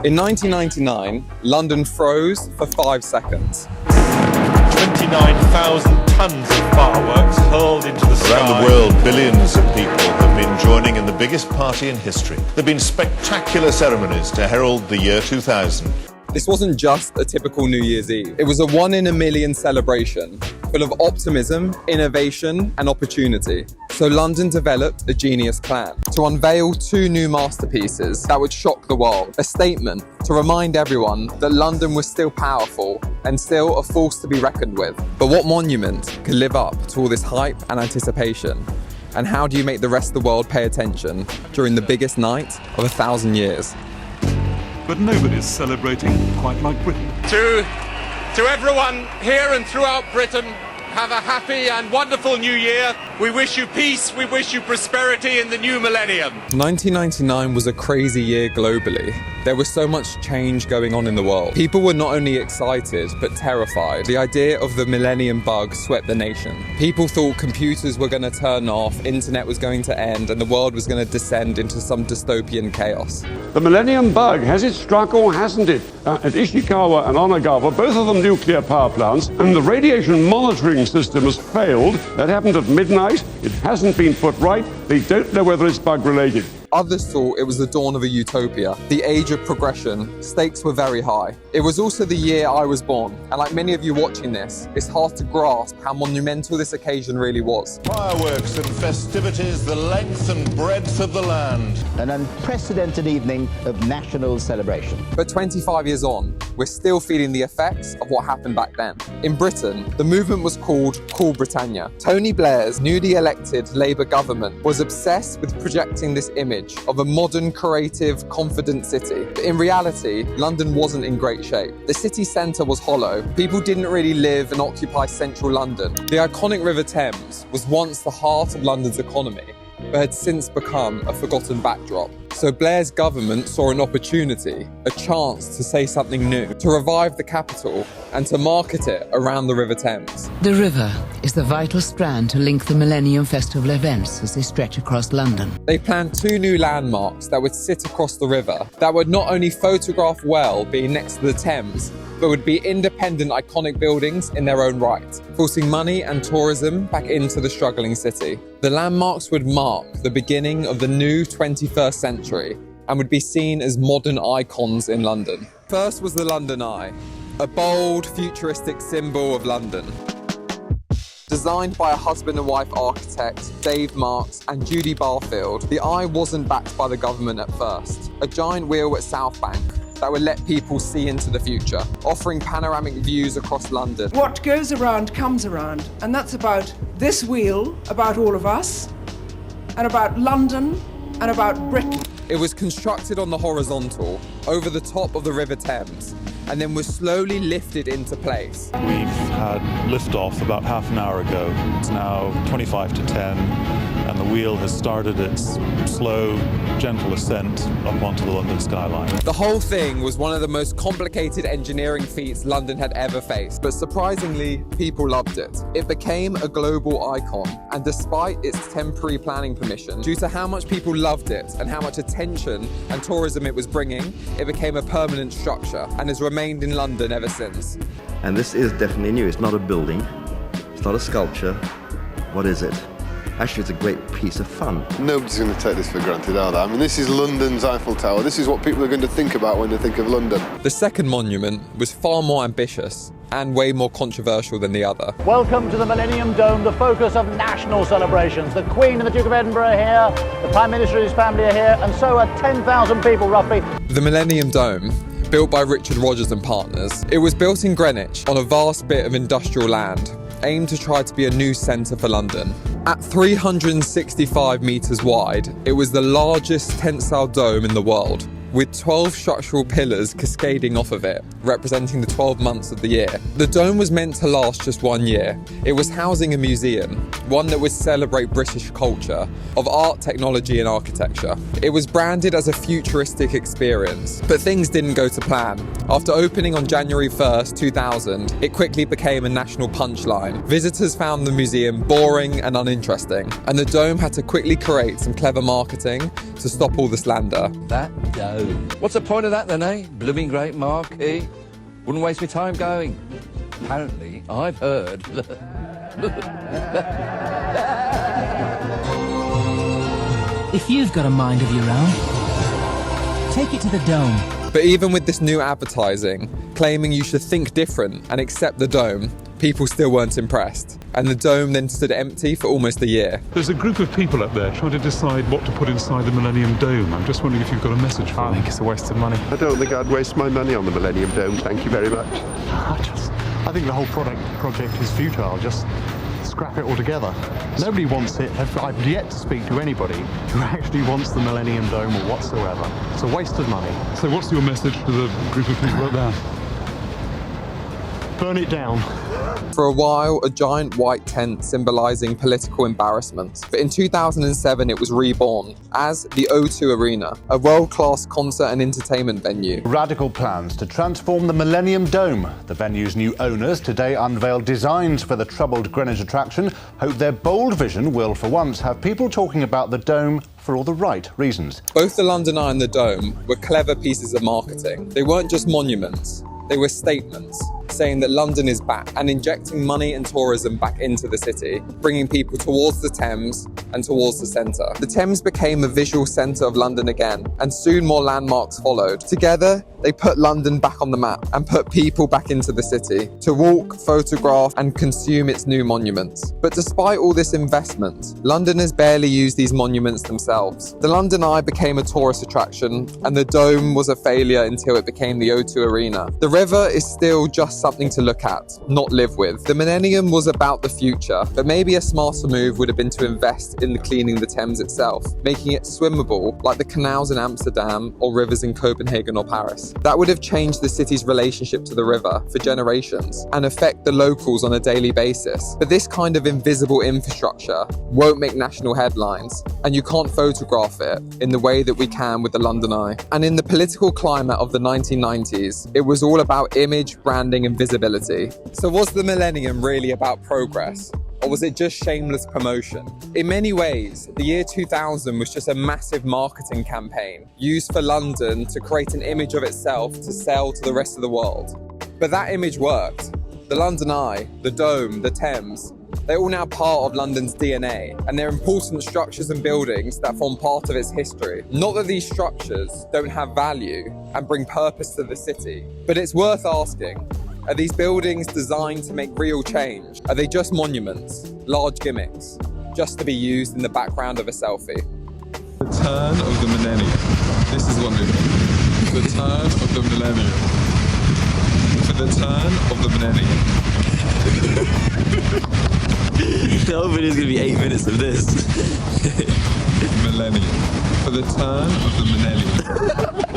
In 1999, London froze for 5 seconds. 29,000 tons of fireworks hurled into the sky. Around the world, billions of people have been joining in the biggest party in history. There have been spectacular ceremonies to herald the year 2000. This wasn't just a typical New Year's Eve. It was a 1 in a million celebration, full of optimism, innovation, and opportunity. So London developed a genius plan to unveil 2 new masterpieces that would shock the world. A statement to remind everyone that London was still powerful and still a force to be reckoned with. But what monument could live up to all this hype and anticipation? And how do you make the rest of the world pay attention during the biggest night of 1,000 years? But nobody's celebrating quite like Britain. To everyone here and throughout Britain, have a happy and wonderful new year. We wish you peace, we wish you prosperity in the new millennium. 1999 was a crazy year globally. There was so much change going on in the world. People were not only excited, but terrified. The idea of the Millennium bug swept the nation. People thought computers were going to turn off, internet was going to end, and the world was going to descend into some dystopian chaos. The Millennium bug, has it struck or hasn't it? At Ishikawa and Onagawa, both of them nuclear power plants, and the radiation monitoring system has failed. That happened at midnight. It hasn't been put right. They don't know whether it's bug related. Others thought it was the dawn of a utopia, the age of progression. Stakes were very high. It was also the year I was born, and like many of you watching this, it's hard to grasp how monumental this occasion really was. Fireworks and festivities the length and breadth of the land. An unprecedented evening of national celebration. But 25 years on, we're still feeling the effects of what happened back then. In Britain, the movement was called Call Britannia. Tony Blair's newly elected Labour government was obsessed with projecting this image of a modern, creative, confident city. But in reality, London wasn't in great shape. The city centre was hollow. People didn't really live and occupy central London. The iconic River Thames was once the heart of London's economy, but had since become a forgotten backdrop. So Blair's government saw an opportunity, a chance to say something new, to revive the capital and to market it around the River Thames. The river is the vital strand to link the Millennium Festival events as they stretch across London. They planned 2 new landmarks that would sit across the river, that would not only photograph well being next to the Thames, but would be independent, iconic buildings in their own right, forcing money and tourism back into the struggling city. The landmarks would mark the beginning of the new 21st century and would be seen as modern icons in London. First was the London Eye, a bold, futuristic symbol of London. Designed by a husband and wife architect, Dave Marks and Judy Barfield, the Eye wasn't backed by the government at first. A giant wheel at South Bank that would let people see into the future, offering panoramic views across London. What goes around comes around, and that's about this wheel, about all of us, and about London, and about Britain. It was constructed on the horizontal, over the top of the River Thames, and then was slowly lifted into place. We've had liftoff about half an hour ago. It's now 25 to 10, and the wheel has started its slow, gentle ascent up onto the London skyline. The whole thing was one of the most complicated engineering feats London had ever faced, but surprisingly, people loved it. It became a global icon, and despite its temporary planning permission, due to how much people loved it and how much attention and tourism it was bringing, it became a permanent structure and has remained in London ever since. And this is definitely new. It's not a building, it's not a sculpture. What is it? Actually, it's a great piece of fun. Nobody's going to take this for granted, are they? I mean, this is London's Eiffel Tower. This is what people are going to think about when they think of London. The second monument was far more ambitious and way more controversial than the other. Welcome to the Millennium Dome, the focus of national celebrations. The Queen and the Duke of Edinburgh are here, the Prime Minister and his family are here, and so are 10,000 people roughly. The Millennium Dome, built by Richard Rogers and Partners, it was built in Greenwich on a vast bit of industrial land, aimed to try to be a new centre for London. At 365 metres wide, it was the largest tensile dome in the world, with 12 structural pillars cascading off of it, representing the 12 months of the year. The dome was meant to last just 1 year. It was housing a museum, one that would celebrate British culture, of art, technology and architecture. It was branded as a futuristic experience, but things didn't go to plan. After opening on January 1st, 2000, it quickly became a national punchline. Visitors found the museum boring and uninteresting, and the dome had to quickly create some clever marketing to stop all the slander. That dome. What's the point of that then, eh? Blooming great marquee. Wouldn't waste my time going. Apparently, I've heard If you've got a mind of your own, take it to the dome. But even with this new advertising, claiming you should think different and accept the dome, people still weren't impressed. And the dome then stood empty for almost a year. There's a group of people up there trying to decide what to put inside the Millennium Dome. I'm just wondering if you've got a message for them. I think it's a waste of money. I don't think I'd waste my money on the Millennium Dome, thank you very much. I think the whole project is futile. Just scrap it altogether. Nobody wants it. I've yet to speak to anybody who actually wants the Millennium Dome or whatsoever. It's a waste of money. So what's your message to the group of people up there? Burn it down. For a while, a giant white tent symbolising political embarrassment. But in 2007, it was reborn as the O2 Arena, a world-class concert and entertainment venue. Radical plans to transform the Millennium Dome. The venue's new owners today unveiled designs for the troubled Greenwich attraction. Hope their bold vision will, for once, have people talking about the Dome for all the right reasons. Both the London Eye and the Dome were clever pieces of marketing. They weren't just monuments. They were statements saying that London is back and injecting money and tourism back into the city, bringing people towards the Thames and towards the centre. The Thames became a visual centre of London again, and soon more landmarks followed. Together, they put London back on the map and put people back into the city to walk, photograph and consume its new monuments. But despite all this investment, Londoners barely use these monuments themselves. The London Eye became a tourist attraction and the Dome was a failure until it became the O2 Arena. The river is still just something to look at, not live with. The Millennium was about the future, but maybe a smarter move would have been to invest in cleaning the Thames itself, making it swimmable like the canals in Amsterdam or rivers in Copenhagen or Paris. That would have changed the city's relationship to the river for generations and affect the locals on a daily basis. But this kind of invisible infrastructure won't make national headlines, and you can't photograph it in the way that we can with the London Eye. And in the political climate of the 1990s, it was all about image, branding and visibility. So was the Millennium really about progress? Or was it just shameless promotion? In many ways, the year 2000 was just a massive marketing campaign used for London to create an image of itself to sell to the rest of the world. But that image worked. The London Eye, the Dome, the Thames, they're all now part of London's DNA, and they're important structures and buildings that form part of its history. Not that these structures don't have value and bring purpose to the city, but it's worth asking, are these buildings designed to make real change? Are they just monuments, large gimmicks, just to be used in the background of a selfie? The turn of the millennium. This is what we mean. The turn of the millennium. For the turn of the millennium. The whole video is going to be 8 minutes of this. Millennium. For the turn of the millennium.